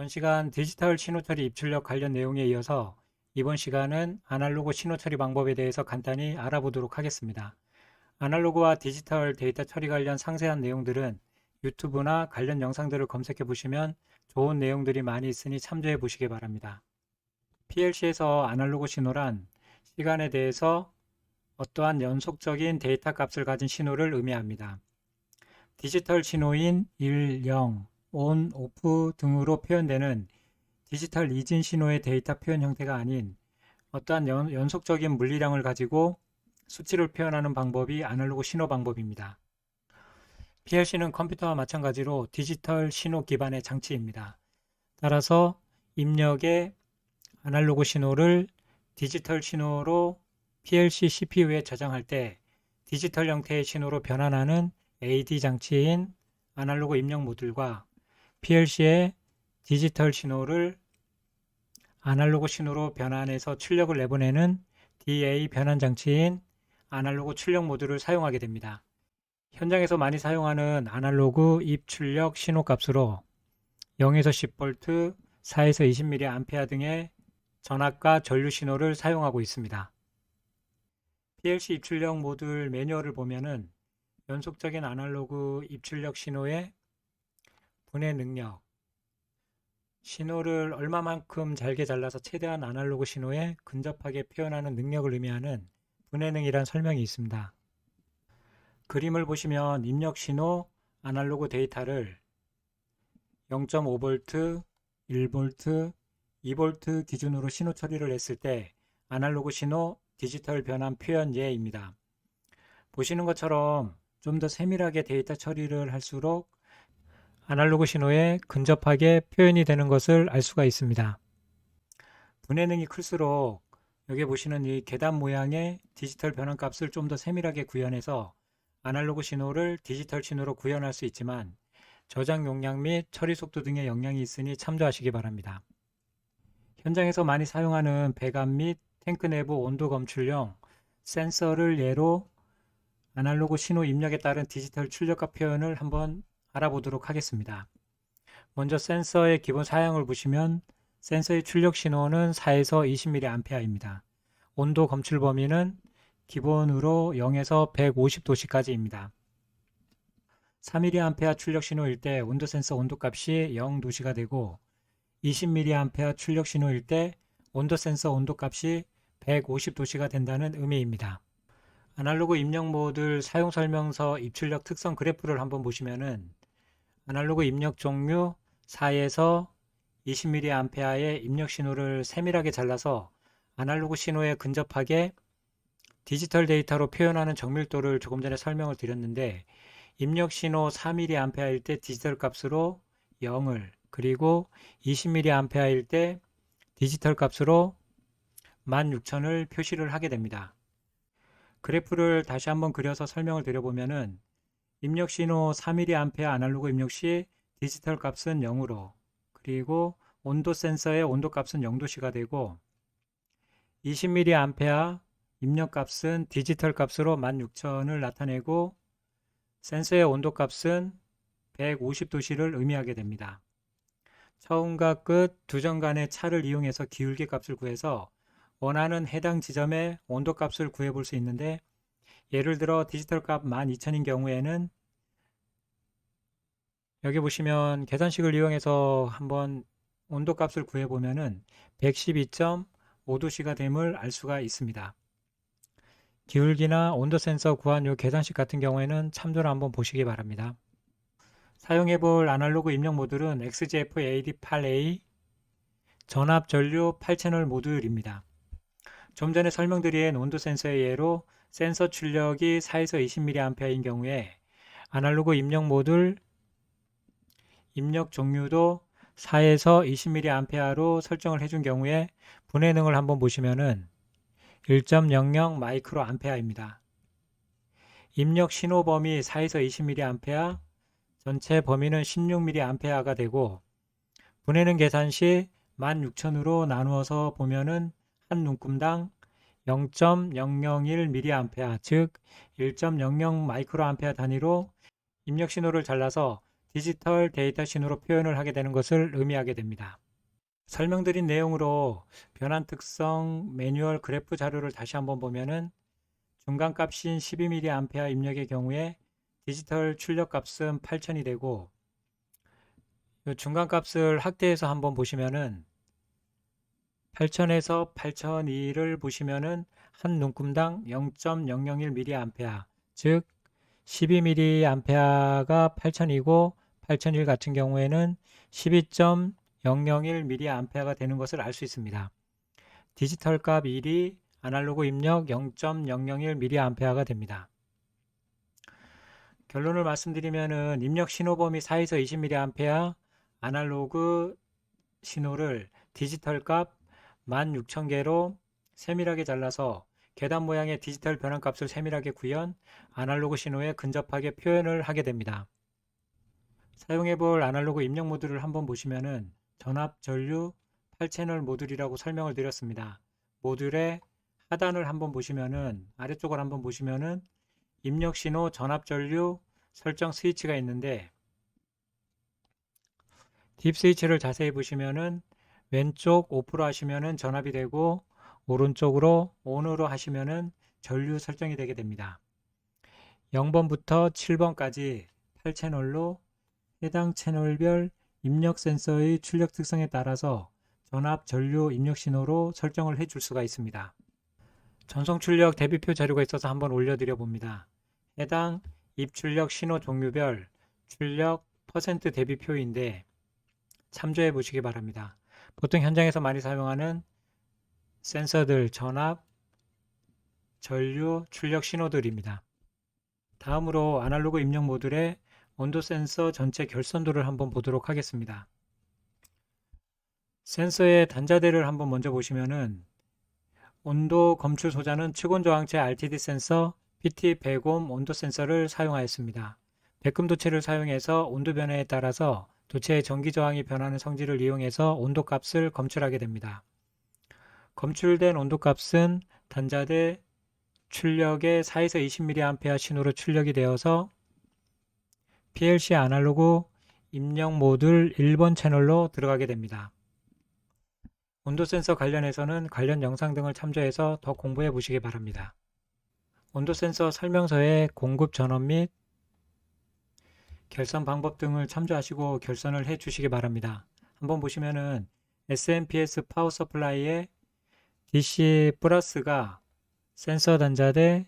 전 시간 디지털 신호처리 입출력 관련 내용에 이어서 이번 시간은 아날로그 신호처리 방법에 대해서 간단히 알아보도록 하겠습니다. 아날로그와 디지털 데이터 처리 관련 상세한 내용들은 유튜브나 관련 영상들을 검색해 보시면 좋은 내용들이 많이 있으니 참조해 보시기 바랍니다. PLC에서 아날로그 신호란 시간에 대해서 어떠한 연속적인 데이터 값을 가진 신호를 의미합니다. 디지털 신호인 1, 0, ON, OFF 등으로 표현되는 디지털 이진 신호의 데이터 표현 형태가 아닌 어떠한 연속적인 물리량을 가지고 수치를 표현하는 방법이 아날로그 신호 방법입니다. PLC는 컴퓨터와 마찬가지로 디지털 신호 기반의 장치입니다. 따라서 입력의 아날로그 신호를 디지털 신호로 PLC CPU에 저장할 때 디지털 형태의 신호로 변환하는 AD 장치인 아날로그 입력 모듈과 PLC의 디지털 신호를 아날로그 신호로 변환해서 출력을 내보내는 DA 변환 장치인 아날로그 출력 모듈을 사용하게 됩니다. 현장에서 많이 사용하는 아날로그 입출력 신호 값으로 0에서 10V, 4에서 20mA 등의 전압과 전류 신호를 사용하고 있습니다. PLC 입출력 모듈 매뉴얼을 보면은 연속적인 아날로그 입출력 신호의 분해 능력, 신호를 얼마만큼 잘게 잘라서 최대한 아날로그 신호에 근접하게 표현하는 능력을 의미하는 분해능이란 설명이 있습니다. 그림을 보시면 입력 신호 아날로그 데이터를 0.5V, 1V, 2V 기준으로 신호 처리를 했을 때 아날로그 신호 디지털 변환 표현 예입니다. 보시는 것처럼 좀 더 세밀하게 데이터 처리를 할수록 아날로그 신호에 근접하게 표현이 되는 것을 알 수가 있습니다. 분해능이 클수록 여기 보시는 이 계단 모양의 디지털 변환 값을 좀 더 세밀하게 구현해서 아날로그 신호를 디지털 신호로 구현할 수 있지만 저장 용량 및 처리 속도 등의 영향이 있으니 참조하시기 바랍니다. 현장에서 많이 사용하는 배관 및 탱크 내부 온도 검출용 센서를 예로 아날로그 신호 입력에 따른 디지털 출력값 표현을 한번 알아보도록 하겠습니다. 먼저 센서의 기본 사양을 보시면 센서의 출력 신호는 4에서 20mA입니다. 온도 검출 범위는 기본으로 0에서 150도씨까지입니다. 4mA 출력 신호일 때 온도 센서 온도값이 0도씨가 되고 20mA 출력 신호일 때 온도 센서 온도값이 150도씨가 된다는 의미입니다. 아날로그 입력 모듈 사용 설명서 입출력 특성 그래프를 한번 보시면은 아날로그 입력 종류 4에서 20mA의 입력 신호를 세밀하게 잘라서 아날로그 신호에 근접하게 디지털 데이터로 표현하는 정밀도를 조금 전에 설명을 드렸는데 입력 신호 4mA일 때 디지털 값으로 0을 그리고 20mA일 때 디지털 값으로 16,000을 표시를 하게 됩니다. 그래프를 다시 한번 그려서 설명을 드려보면은 입력 신호 4mA 아날로그 입력 시 디지털 값은 0으로 그리고 온도 센서의 온도 값은 0도씨가 되고 20mA 입력 값은 디지털 값으로 16,000을 나타내고 센서의 온도 값은 150도씨를 의미하게 됩니다. 처음과 끝 두 점 간의 차를 이용해서 기울기 값을 구해서 원하는 해당 지점의 온도 값을 구해 볼 수 있는데 예를 들어 디지털 값 12,000인 경우에는 여기 보시면 계산식을 이용해서 한번 온도 값을 구해 보면은 112.5도씨가 됨을 알 수가 있습니다. 기울기나 온도 센서 구한 요 계산식 같은 경우에는 참조를 한번 보시기 바랍니다. 사용해 볼 아날로그 입력 모듈은 XGF-AD8A 전압 전류 8채널 모듈입니다. 좀 전에 설명드린 온도 센서의 예로 센서 출력이 4에서 20mA인 경우에 아날로그 입력 모듈 입력 종류도 4에서 20mA로 설정을 해준 경우에 분해능을 한번 보시면은 1.00 마이크로 암페아입니다. 입력 신호 범위 4에서 20mA, 전체 범위는 16mA가 되고 분해능 계산 시 16,000으로 나누어서 보면은 한 눈금당 0.001mA, 즉 1.00 마이크로 암페아 단위로 입력 신호를 잘라서 디지털 데이터 신호로 표현을 하게 되는 것을 의미하게 됩니다. 설명드린 내용으로 변환 특성 매뉴얼 그래프 자료를 다시 한번 보면은 중간값인 12mA 입력의 경우에 디지털 출력값은 8000이 되고 중간값을 확대해서 한번 보시면은 8000에서 8002를 보시면은 한 눈금당 0.001mA, 즉 12mA가 8000이고 8001 같은 경우에는 12.001mA가 되는 것을 알 수 있습니다. 디지털 값 1이 아날로그 입력 0.001mA가 됩니다. 결론을 말씀드리면은 입력 신호 범위 4에서 20mA, 아날로그 신호를 디지털 값 16,000개로 세밀하게 잘라서 계단 모양의 디지털 변환 값을 세밀하게 구현, 아날로그 신호에 근접하게 표현을 하게 됩니다. 사용해 볼 아날로그 입력 모듈을 한번 보시면은 전압 전류 8채널 모듈이라고 설명을 드렸습니다. 모듈의 하단을 한번 보시면은 아래쪽을 한번 보시면은 입력 신호 전압 전류 설정 스위치가 있는데 딥 스위치를 자세히 보시면은 왼쪽 오프로 하시면은 전압이 되고 오른쪽으로 온으로 하시면은 전류 설정이 되게 됩니다. 0번부터 7번까지 8채널로 해당 채널별 입력 센서의 출력 특성에 따라서 전압 전류 입력 신호로 설정을 해줄 수가 있습니다. 전송 출력 대비표 자료가 있어서 한번 올려드려 봅니다. 해당 입출력 신호 종류별 출력 퍼센트 대비표인데 참조해 보시기 바랍니다. 보통 현장에서 많이 사용하는 센서들 전압, 전류, 출력 신호들입니다. 다음으로 아날로그 입력 모듈의 온도 센서 전체 결선도를 한번 보도록 하겠습니다. 센서의 단자대를 한번 먼저 보시면은 온도 검출 소자는 측온 저항체 RTD 센서 PT100옴 온도 센서를 사용하였습니다. 백금도체를 사용해서 온도 변화에 따라서 도체의 전기 저항이 변하는 성질을 이용해서 온도 값을 검출하게 됩니다. 검출된 온도 값은 단자대 출력의 4에서 20mA 신호로 출력이 되어서 PLC 아날로그 입력 모듈 1번 채널로 들어가게 됩니다. 온도 센서 관련해서는 관련 영상 등을 참조해서 더 공부해 보시기 바랍니다. 온도 센서 설명서에 공급 전원 및 결선 방법 등을 참조하시고 결선을 해 주시기 바랍니다. 한번 보시면은 SMPS 파워 서플라이에 DC 플러스가 센서 단자대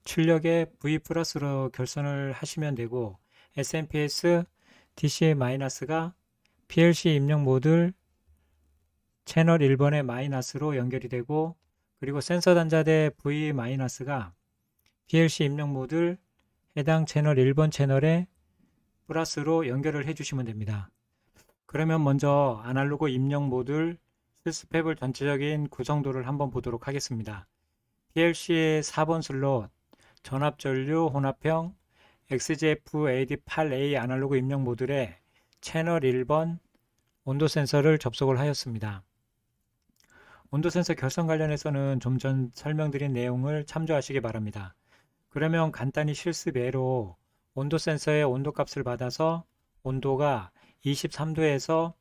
출력의 V 플러스로 결선을 하시면 되고 SMPS DC 마이너스가 PLC 입력 모듈 채널 1번의 마이너스로 연결이 되고 그리고 센서 단자대 V 마이너스가 PLC 입력 모듈 해당 채널 1번 채널에 플러스로 연결을 해주시면 됩니다. 그러면 먼저 아날로그 입력 모듈 실습해볼 전체적인 구성도를 한번 보도록 하겠습니다. PLC의 4번 슬롯 전압 전류 혼합형 XGF-AD8A 아날로그 입력 모듈에 채널 1번 온도 센서를 접속을 하였습니다. 온도 센서 결선 관련해서는 좀 전 설명드린 내용을 참조하시기 바랍니다. 그러면 간단히 실습 예로 온도 센서의 온도 값을 받아서 온도가 23도에서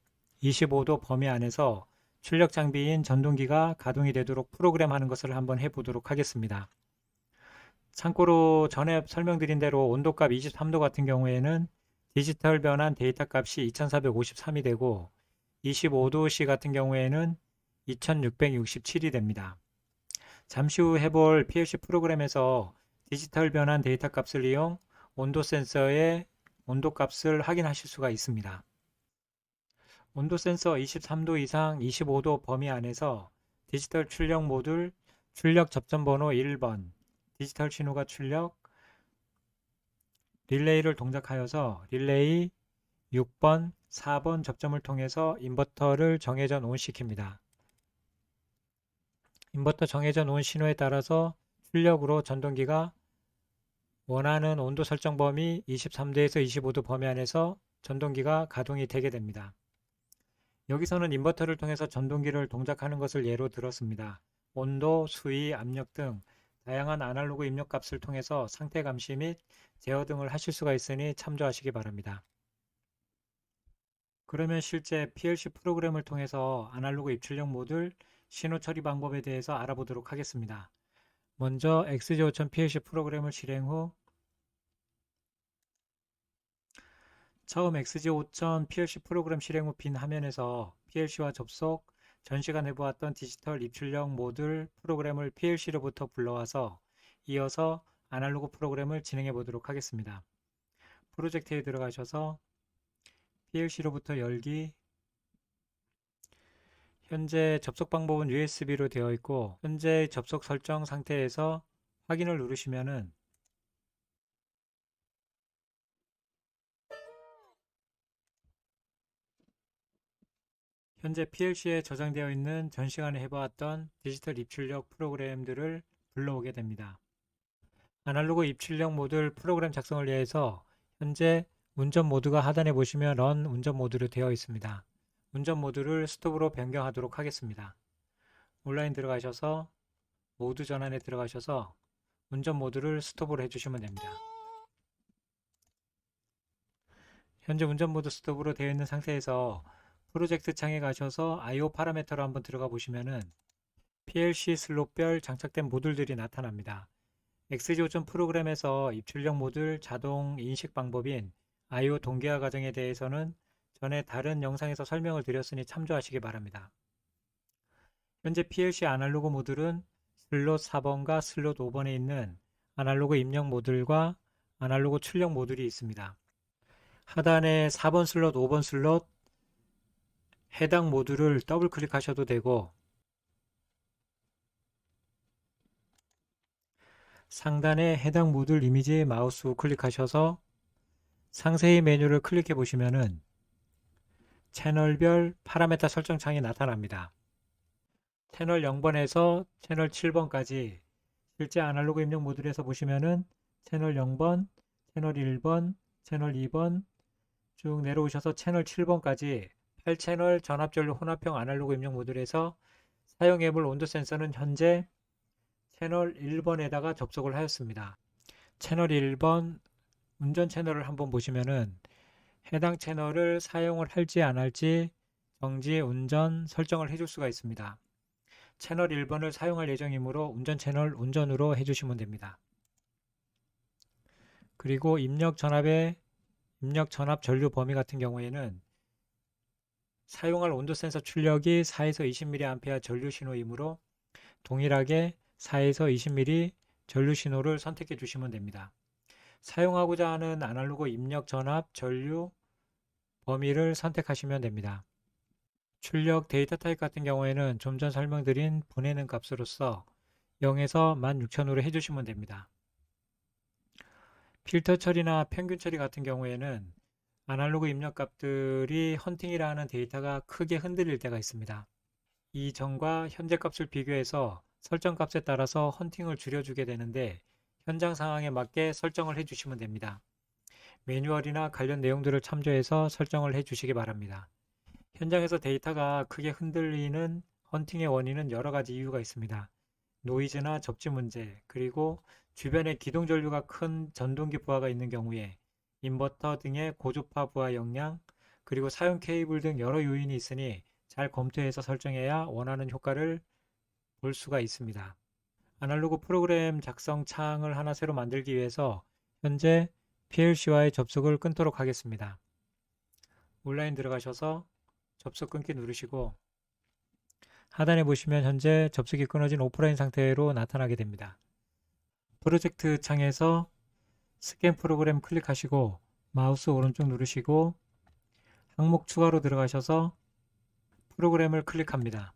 25도 범위 안에서 출력 장비인 전동기가 가동이 되도록 프로그램하는 것을 한번 해보도록 하겠습니다. 참고로 전에 설명드린 대로 온도값 23도 같은 경우에는 디지털 변환 데이터 값이 2453이 되고 25도C 같은 경우에는 2667이 됩니다. 잠시 후 해볼 PLC 프로그램에서 디지털 변환 데이터 값을 이용 온도 센서의 온도 값을 확인하실 수가 있습니다. 온도 센서 23도 이상 25도 범위 안에서 디지털 출력 모듈 출력 접점 번호 1번 디지털 신호가 출력 릴레이를 동작하여서 릴레이 6번, 4번 접점을 통해서 인버터를 정회전 온 시킵니다. 인버터 정회전 온 신호에 따라서 출력으로 전동기가 원하는 온도 설정 범위 23도에서 25도 범위 안에서 전동기가 가동이 되게 됩니다. 여기서는 인버터를 통해서 전동기를 동작하는 것을 예로 들었습니다. 온도, 수위, 압력 등 다양한 아날로그 입력 값을 통해서 상태 감시 및 제어 등을 하실 수가 있으니 참조하시기 바랍니다. 그러면 실제 PLC 프로그램을 통해서 아날로그 입출력 모듈 신호 처리 방법에 대해서 알아보도록 하겠습니다. 먼저 XG5000 PLC 프로그램을 실행 후 처음 XG5000 PLC 프로그램 실행 후 빈 화면에서 PLC와 접속, 전 시간에 보았던 디지털 입출력 모듈 프로그램을 PLC로부터 불러와서 이어서 아날로그 프로그램을 진행해 보도록 하겠습니다. 프로젝트에 들어가셔서 PLC로부터 열기, 현재 접속 방법은 USB로 되어 있고 현재 접속 설정 상태에서 확인을 누르시면은 현재 PLC에 저장되어 있는 전 시간에 해보았던 디지털 입출력 프로그램들을 불러오게 됩니다. 아날로그 입출력 모듈 프로그램 작성을 위해서 현재 운전 모드가 하단에 보시면 런 운전 모드로 되어 있습니다. 운전 모드를 스톱으로 변경하도록 하겠습니다. 온라인 들어가셔서 모드 전환에 들어가셔서 운전 모드를 스톱으로 해주시면 됩니다. 현재 운전 모드 스톱으로 되어 있는 상태에서 프로젝트 창에 가셔서 I/O 파라미터로 한번 들어가 보시면은 PLC 슬롯별 장착된 모듈들이 나타납니다. XG5000 프로그램에서 입출력 모듈 자동 인식 방법인 I/O 동기화 과정에 대해서는 전에 다른 영상에서 설명을 드렸으니 참조하시기 바랍니다. 현재 PLC 아날로그 모듈은 슬롯 4번과 슬롯 5번에 있는 아날로그 입력 모듈과 아날로그 출력 모듈이 있습니다. 하단에 4번 슬롯, 5번 슬롯 해당 모듈을 더블 클릭하셔도 되고 상단에 해당 모듈 이미지 마우스 우클릭하셔서 상세히 메뉴를 클릭해 보시면은 채널별 파라메타 설정 창이 나타납니다. 채널 0번에서 채널 7번까지 실제 아날로그 입력 모듈에서 보시면은 채널 0번, 채널 1번, 채널 2번 쭉 내려오셔서 채널 7번까지 8채널 전압전류 혼합형 아날로그 입력 모듈에서 사용해볼 온도 센서는 현재 채널 1번에다가 접속을 하였습니다. 채널 1번 운전 채널을 한번 보시면은 해당 채널을 사용을 할지 안 할지 정지, 운전 설정을 해줄 수가 있습니다. 채널 1번을 사용할 예정이므로 운전 채널 운전으로 해주시면 됩니다. 그리고 입력 전압 전류 범위 같은 경우에는 사용할 온도 센서 출력이 4에서 20mA 전류 신호이므로 동일하게 4에서 20mm 전류 신호를 선택해 주시면 됩니다. 사용하고자 하는 아날로그 입력 전압 전류 범위를 선택하시면 됩니다. 출력 데이터 타입 같은 경우에는 좀 전 설명드린 보내는 값으로서 0에서 16,000으로 해주시면 됩니다. 필터 처리나 평균 처리 같은 경우에는 아날로그 입력 값들이 헌팅이라는 데이터가 크게 흔들릴 때가 있습니다. 이전과 현재 값을 비교해서 설정 값에 따라서 헌팅을 줄여주게 되는데 현장 상황에 맞게 설정을 해주시면 됩니다. 매뉴얼이나 관련 내용들을 참조해서 설정을 해주시기 바랍니다. 현장에서 데이터가 크게 흔들리는 헌팅의 원인은 여러 가지 이유가 있습니다. 노이즈나 접지 문제, 그리고 주변에 기동 전류가 큰 전동기 부하가 있는 경우에 인버터 등의 고주파 부하 역량, 그리고 사용 케이블 등 여러 요인이 있으니 잘 검토해서 설정해야 원하는 효과를 볼 수가 있습니다. 아날로그 프로그램 작성 창을 하나 새로 만들기 위해서 현재 PLC와의 접속을 끊도록 하겠습니다. 온라인 들어가셔서 접속 끊기 누르시고 하단에 보시면 현재 접속이 끊어진 오프라인 상태로 나타나게 됩니다. 프로젝트 창에서 스캔 프로그램 클릭하시고 마우스 오른쪽 누르시고 항목 추가로 들어가셔서 프로그램을 클릭합니다.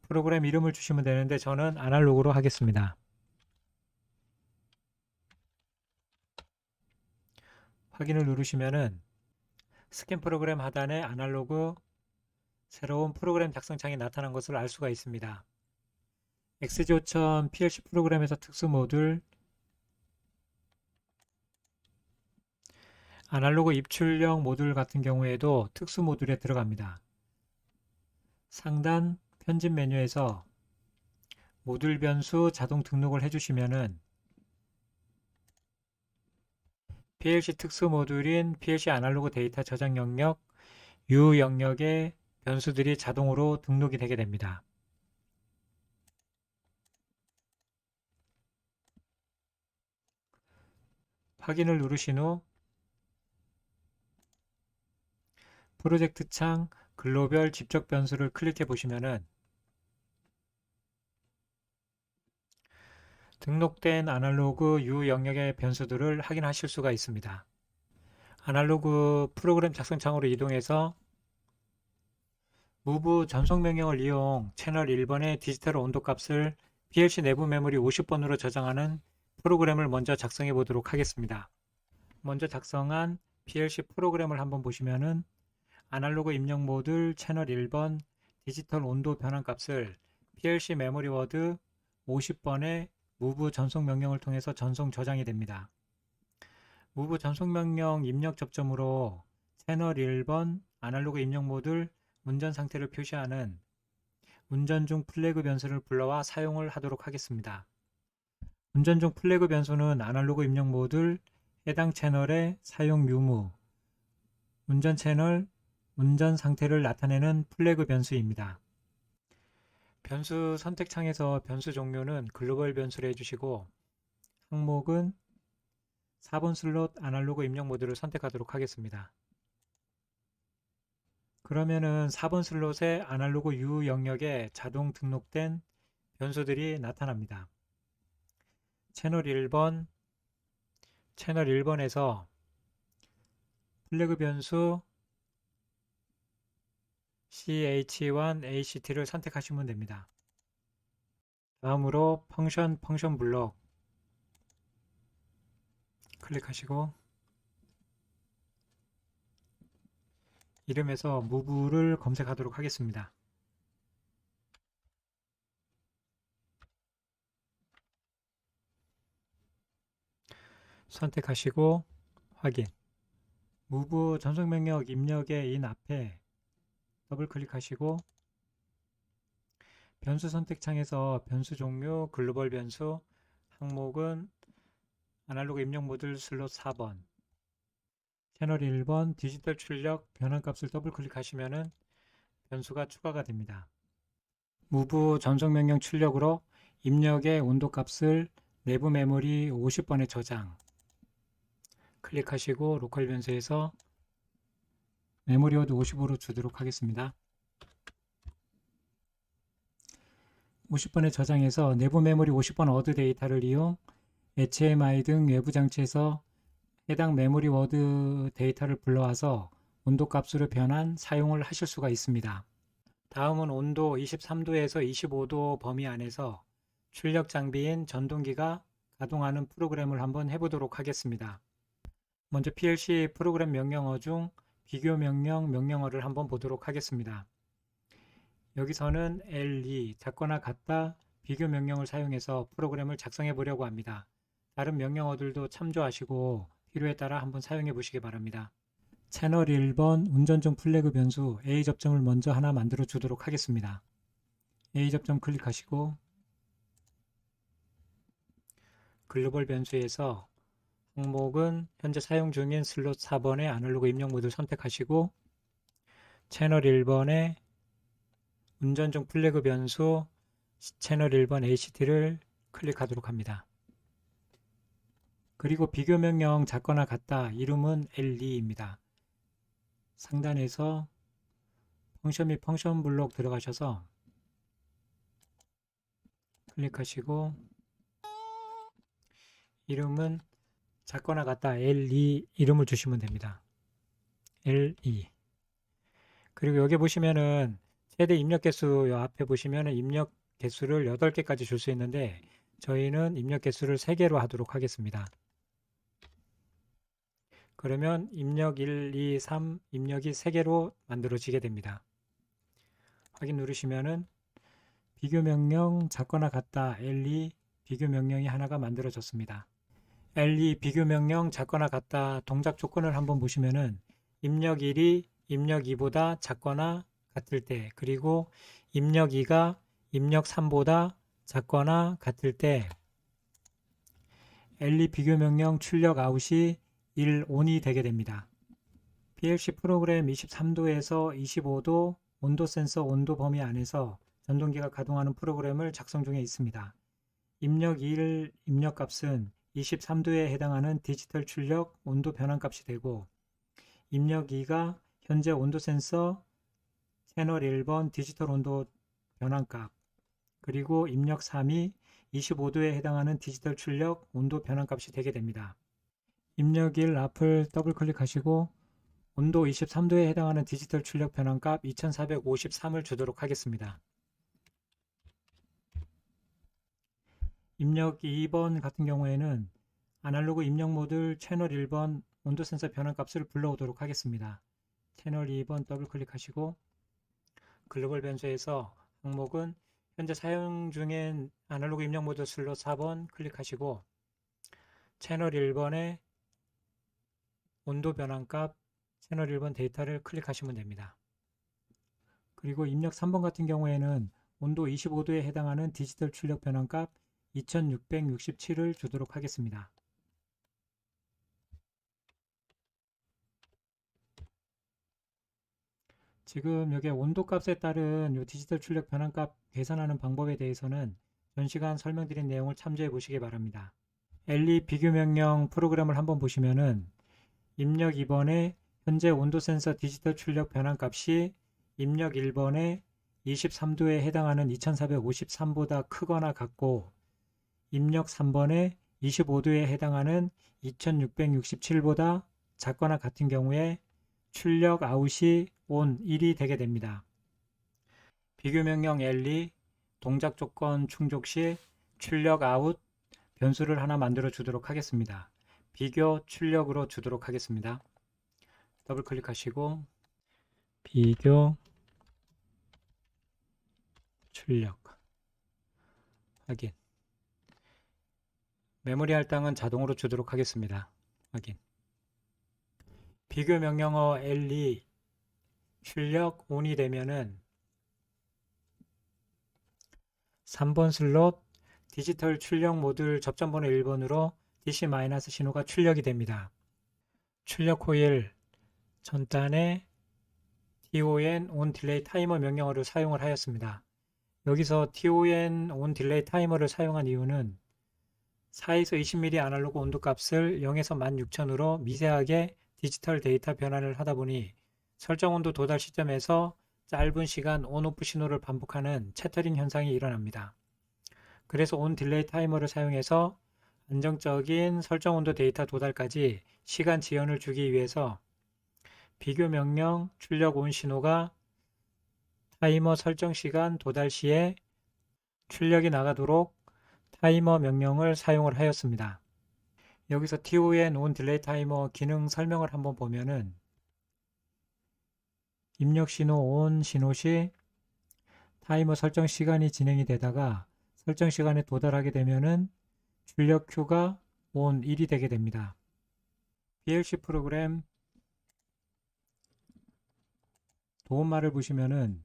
프로그램 이름을 주시면 되는데 저는 아날로그로 하겠습니다. 확인을 누르시면은 스캔 프로그램 하단에 아날로그 새로운 프로그램 작성 창이 나타난 것을 알 수가 있습니다. XG5000 PLC 프로그램에서 특수 모듈 아날로그 입출력 모듈 같은 경우에도 특수 모듈에 들어갑니다. 상단 편집 메뉴에서 모듈 변수 자동 등록을 해주시면은 PLC 특수 모듈인 PLC 아날로그 데이터 저장 영역 U 영역의 변수들이 자동으로 등록이 되게 됩니다. 확인을 누르신 후 프로젝트 창 글로벌 집적 변수를 클릭해 보시면은 등록된 아날로그 U 영역의 변수들을 확인하실 수가 있습니다. 아날로그 프로그램 작성창으로 이동해서 move 전송 명령을 이용 채널 1번의 디지털 온도 값을 PLC 내부 메모리 50번으로 저장하는 프로그램을 먼저 작성해 보도록 하겠습니다. 먼저 작성한 PLC 프로그램을 한번 보시면은 아날로그 입력 모듈 채널 1번 디지털 온도 변환 값을 PLC 메모리 워드 50번의 move 전송 명령을 통해서 전송 저장이 됩니다. move 전송 명령 입력 접점으로 채널 1번 아날로그 입력 모듈 운전 상태를 표시하는 운전 중 플래그 변수를 불러와 사용을 하도록 하겠습니다. 운전 중 플래그 변수는 아날로그 입력 모듈 해당 채널의 사용 유무, 운전 채널, 운전 상태를 나타내는 플래그 변수입니다. 변수 선택창에서 변수 종류는 글로벌 변수를 해주시고 항목은 4번 슬롯 아날로그 입력 모듈을 선택하도록 하겠습니다. 그러면은 4번 슬롯의 아날로그 U 영역에 자동 등록된 변수들이 나타납니다. 채널 1번에서 플래그 변수 ch1act를 선택하시면 됩니다. 다음으로 펑션 블록 클릭하시고 이름에서 move를 검색하도록 하겠습니다. 선택하시고 확인. move 전송 명령 입력의 인 앞에 더블 클릭하시고 변수 선택창에서 변수 종류 글로벌 변수 항목은 아날로그 입력 모듈 슬롯 4번 채널 1번 디지털 출력 변환 값을 더블 클릭하시면은 변수가 추가가 됩니다. move 전송 명령 출력으로 입력의 온도 값을 내부 메모리 50번에 저장 클릭하시고 로컬 변수에서 메모리 워드 55로 주도록 하겠습니다. 50번에 저장해서 내부 메모리 50번 어드 데이터를 이용 HMI 등 외부 장치에서 해당 메모리 워드 데이터를 불러와서 온도 값으로 변환 사용을 하실 수가 있습니다. 다음은 온도 23도에서 25도 범위 안에서 출력 장비인 전동기가 가동하는 프로그램을 한번 해보도록 하겠습니다. 먼저 PLC 프로그램 명령어 중 비교 명령어를 한번 보도록 하겠습니다. 여기서는 LE 작거나 같다 비교 명령을 사용해서 프로그램을 작성해 보려고 합니다. 다른 명령어들도 참조하시고 필요에 따라 한번 사용해 보시기 바랍니다. 채널 1번 운전 중 플래그 변수 A 접점을 먼저 하나 만들어 주도록 하겠습니다. A 접점 클릭하시고 글로벌 변수에서 항목은 현재 사용 중인 슬롯 4번의 아날로그 입력 모드를 선택하시고 채널 1번의 운전 중 플래그 변수 채널 1번 ACT를 클릭하도록 합니다. 그리고 비교 명령 작거나 같다 이름은 LE입니다. 상단에서 펑션 및 펑션 블록 들어가셔서 클릭하시고 이름은 작거나 같다 LE 이름을 주시면 됩니다. LE 그리고 여기 보시면은 최대 입력 개수 앞에 보시면은 입력 개수를 8개까지 줄 수 있는데 저희는 입력 개수를 3개로 하도록 하겠습니다. 그러면 입력 1, 2, 3 입력이 3개로 만들어지게 됩니다. 확인 누르시면은 비교 명령 작거나 같다 LE 비교 명령이 하나가 만들어졌습니다. LE 비교 명령 작거나 같다 동작 조건을 한번 보시면은 입력 1이 입력 2보다 작거나 같을 때 그리고 입력 2가 입력 3보다 작거나 같을 때 LE 비교 명령 출력 아웃이 1 ON이 되게 됩니다. PLC 프로그램 23도에서 25도 온도 센서 온도 범위 안에서 전동기가 가동하는 프로그램을 작성 중에 있습니다. 입력 1 입력값은 23도에 해당하는 디지털 출력 온도 변환값이 되고, 입력 2가 현재 온도 센서 채널 1번 디지털 온도 변환값, 그리고 입력 3이 25도에 해당하는 디지털 출력 온도 변환값이 되게 됩니다. 입력 1 앞을 더블 클릭하시고 온도 23도에 해당하는 디지털 출력 변환값 2453을 주도록 하겠습니다. 입력 2번 같은 경우에는 아날로그 입력 모듈 채널 1번 온도 센서 변환값을 불러오도록 하겠습니다. 채널 2번 더블 클릭하시고 글로벌 변수에서 항목은 현재 사용 중인 아날로그 입력 모듈 슬롯 4번 클릭하시고 채널 1번의 온도 변환값 채널 1번 데이터를 클릭하시면 됩니다. 그리고 입력 3번 같은 경우에는 온도 25도에 해당하는 디지털 출력 변환값 2667을 주도록 하겠습니다. 지금 여기 온도값에 따른 이 디지털 출력 변환값 계산하는 방법에 대해서는 전 시간 설명드린 내용을 참조해 보시기 바랍니다. LE 비교 명령 프로그램을 한번 보시면은 입력 2번에 현재 온도 센서 디지털 출력 변환값이 입력 1번에 23도에 해당하는 2453보다 크거나 같고, 입력 3번에 25도에 해당하는 2667보다 작거나 같은 경우에 출력 아웃이 ON 1이 되게 됩니다. 비교 명령 LE 동작 조건 충족 시 출력 아웃 변수를 하나 만들어 주도록 하겠습니다. 비교 출력으로 주도록 하겠습니다. 더블 클릭하시고 비교 출력 확인. 메모리 할당은 자동으로 주도록 하겠습니다. 확인. 비교 명령어 LE 출력 ON이 되면은 3번 슬롯 디지털 출력 모듈 접점번호 1번으로 DC- 신호가 출력이 됩니다. 출력 코일 전단에 TON ON 딜레이 타이머 명령어를 사용을 하였습니다. 여기서 TON ON 딜레이 타이머를 사용한 이유는 4에서 20mm 아날로그 온도 값을 0에서 16,000으로 미세하게 디지털 데이터 변환을 하다 보니 설정 온도 도달 시점에서 짧은 시간 온오프 신호를 반복하는 채터링 현상이 일어납니다. 그래서 온 딜레이 타이머를 사용해서 안정적인 설정 온도 데이터 도달까지 시간 지연을 주기 위해서 비교 명령 출력 온 신호가 타이머 설정 시간 도달 시에 출력이 나가도록 타이머 명령을 사용을 하였습니다. 여기서 TON ON 딜레이 타이머 기능 설명을 한번 보면은 입력 신호 ON 신호 시 타이머 설정 시간이 진행이 되다가 설정 시간에 도달하게 되면은 출력 Q가 ON 1이 되게 됩니다. PLC 프로그램 도움말을 보시면은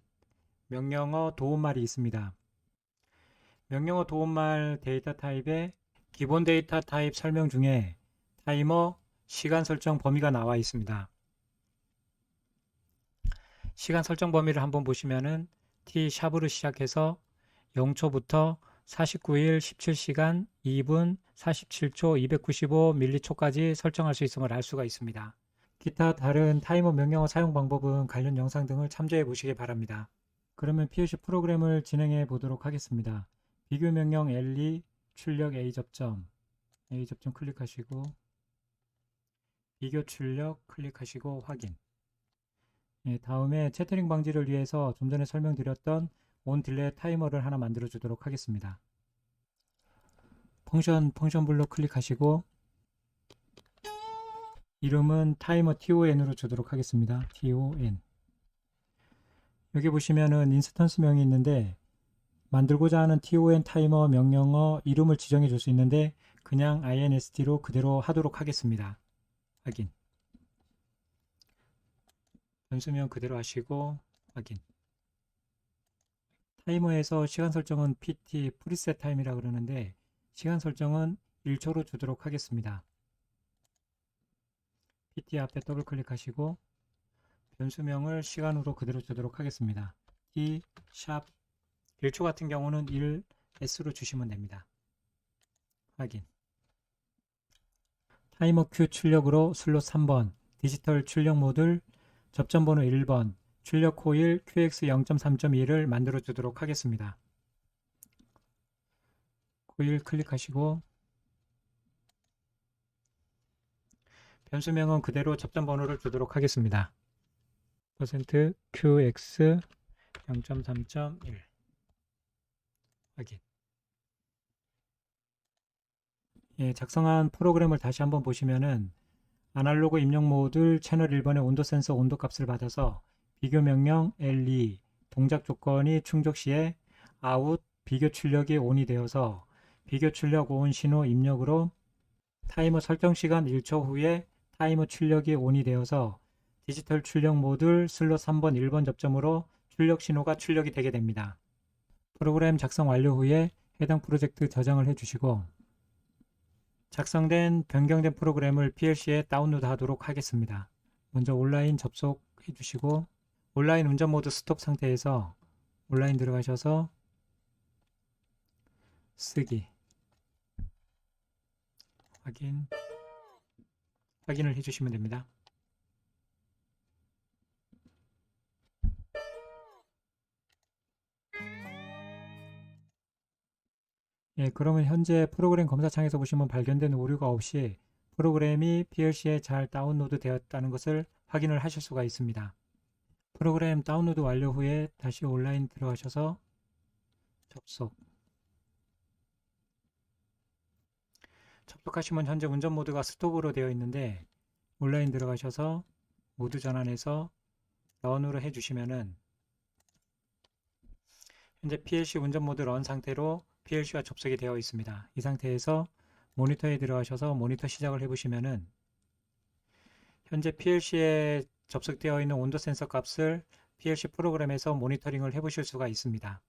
명령어 도움말이 있습니다. 명령어 도움말 데이터 타입의 기본 데이터 타입 설명 중에 타이머 시간 설정 범위가 나와 있습니다. 시간 설정 범위를 한번 보시면은 T-샵으로 시작해서 0초부터 49일 17시간 2분 47초 295mC까지 설정할 수 있음을 알 수가 있습니다. 기타 다른 타이머 명령어 사용 방법은 관련 영상 등을 참조해 보시기 바랍니다. 그러면 PLC 프로그램을 진행해 보도록 하겠습니다. 비교 명령 LE 출력 A 접점 클릭하시고 비교 출력 클릭하시고 확인. 다음에 채터링 방지를 위해서 좀 전에 설명드렸던 온 딜레이 타이머를 하나 만들어 주도록 하겠습니다. 펑션 블록 클릭하시고 이름은 타이머 TON으로 주도록 하겠습니다. TON. 여기 보시면은 인스턴스명이 있는데 만들고자 하는 TON 타이머 명령어 이름을 지정해 줄 수 있는데 그냥 INST로 그대로 하도록 하겠습니다. 확인. 변수명 그대로 하시고 확인. 타이머에서 시간 설정은 PT 프리셋 타임이라 그러는데 시간 설정은 1초로 주도록 하겠습니다. PT 앞에 더블 클릭하시고 변수명을 시간으로 그대로 주도록 하겠습니다. T 샵 1초 같은 경우는 1S로 주시면 됩니다. 확인. 타이머 Q 출력으로 슬롯 3번, 디지털 출력 모듈, 접점 번호 1번, 출력 코일 QX 0.3.1을 만들어 주도록 하겠습니다. 코일 클릭하시고 변수명은 그대로 접점 번호를 주도록 하겠습니다. %QX 0.3.1 확인. 예, 작성한 프로그램을 다시 한번 보시면은 아날로그 입력 모듈 채널 1번의 온도 센서 온도 값을 받아서 비교 명령 L2 동작 조건이 충족 시에 아웃 비교 출력이 ON이 되어서 비교 출력 ON 신호 입력으로 타이머 설정 시간 1초 후에 타이머 출력이 ON이 되어서 디지털 출력 모듈 슬롯 3번 1번 접점으로 출력 신호가 출력이 되게 됩니다. 프로그램 작성 완료 후에 해당 프로젝트 저장을 해주시고 작성된 변경된 프로그램을 PLC에 다운로드 하도록 하겠습니다. 먼저 온라인 접속해 주시고 온라인 운전 모드 스톱 상태에서 온라인 들어가셔서 쓰기 확인을 해주시면 됩니다. 예, 그러면 현재 프로그램 검사창에서 보시면 발견된 오류가 없이 프로그램이 PLC에 잘 다운로드 되었다는 것을 확인을 하실 수가 있습니다. 프로그램 다운로드 완료 후에 다시 온라인 들어가셔서 접속하시면 현재 운전 모드가 스톱으로 되어 있는데 온라인 들어가셔서 모드 전환해서 런으로 해주시면은 현재 PLC 운전 모드 런 상태로 PLC와 접속이 되어 있습니다. 이 상태에서 모니터에 들어가셔서 모니터 시작을 해보시면은 현재 PLC에 접속되어 있는 온도 센서 값을 PLC 프로그램에서 모니터링을 해보실 수가 있습니다.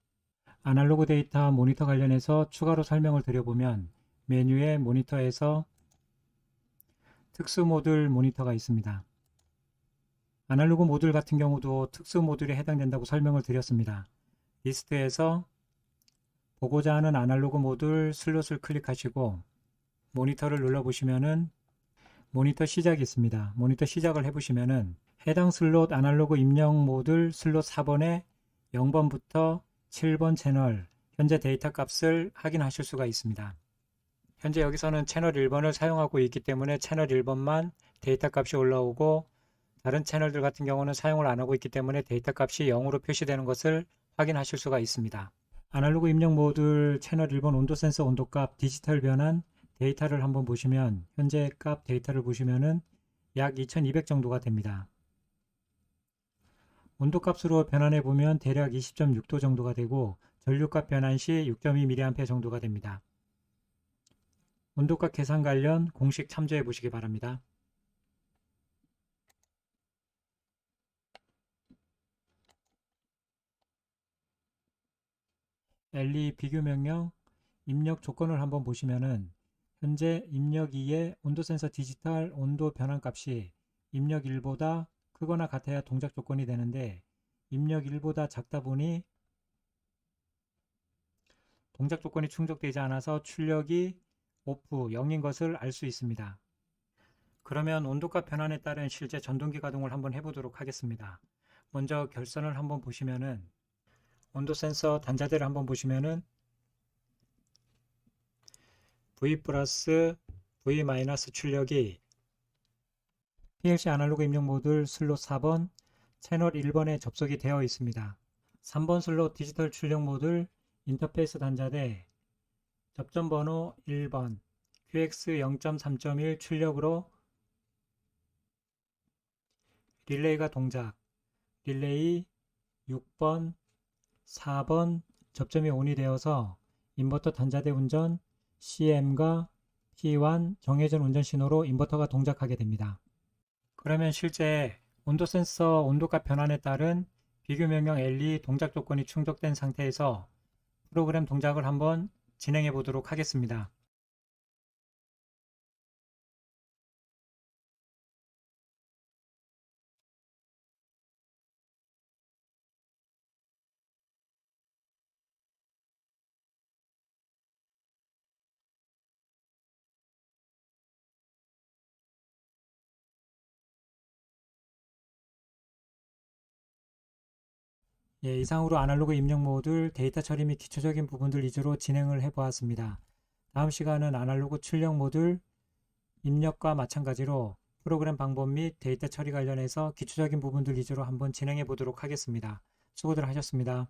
아날로그 데이터 모니터 관련해서 추가로 설명을 드려보면 메뉴에 모니터에서 특수 모듈 모니터가 있습니다. 아날로그 모듈 같은 경우도 특수 모듈에 해당된다고 설명을 드렸습니다. 리스트에서 보고자 하는 아날로그 모듈 슬롯을 클릭하시고 모니터를 눌러보시면은 모니터 시작이 있습니다. 모니터 시작을 해보시면은 해당 슬롯 아날로그 입력 모듈 슬롯 4번에 0번부터 7번 채널 현재 데이터 값을 확인하실 수가 있습니다. 현재 여기서는 채널 1번을 사용하고 있기 때문에 채널 1번만 데이터 값이 올라오고 다른 채널들 같은 경우는 사용을 안 하고 있기 때문에 데이터 값이 0으로 표시되는 것을 확인하실 수가 있습니다. 아날로그 입력 모듈 채널 1번 온도 센서 온도 값 디지털 변환 데이터를 한번 보시면 현재 값 데이터를 보시면은 약 2200 정도가 됩니다. 온도 값으로 변환해 보면 대략 20.6도 정도가 되고 전류값 변환 시 6.2mA 정도가 됩니다. 온도값 계산 관련 공식 참조해 보시기 바랍니다. L2 비교 명령 입력 조건을 한번 보시면은 현재 입력 2의 온도 센서 디지털 온도 변환 값이 입력 1보다 크거나 같아야 동작 조건이 되는데 입력 1보다 작다 보니 동작 조건이 충족되지 않아서 출력이 오프 0인 것을 알 수 있습니다. 그러면 온도값 변환에 따른 실제 전동기 가동을 한번 해보도록 하겠습니다. 먼저 결선을 한번 보시면은 온도 센서 단자대를 한번 보시면은 V 플러스 V 마이너스 출력이 PLC 아날로그 입력 모듈 슬롯 4번 채널 1번에 접속이 되어 있습니다. 3번 슬롯 디지털 출력 모듈 인터페이스 단자대 접점 번호 1번 QX 0.3.1 출력으로 릴레이가 동작 릴레이 6번 4번 접점이 ON이 되어서 인버터 단자대 운전 CM과 P1 정해진 운전 신호로 인버터가 동작하게 됩니다. 그러면 실제 온도 센서 온도값 변환에 따른 비교 명령 L이 동작 조건이 충족된 상태에서 프로그램 동작을 한번 진행해 보도록 하겠습니다. 예, 이상으로 아날로그 입력 모듈, 데이터 처리 및 기초적인 부분들 위주로 진행을 해 보았습니다. 다음 시간은 아날로그 출력 모듈, 입력과 마찬가지로 프로그램 방법 및 데이터 처리 관련해서 기초적인 부분들 위주로 한번 진행해 보도록 하겠습니다. 수고들 하셨습니다.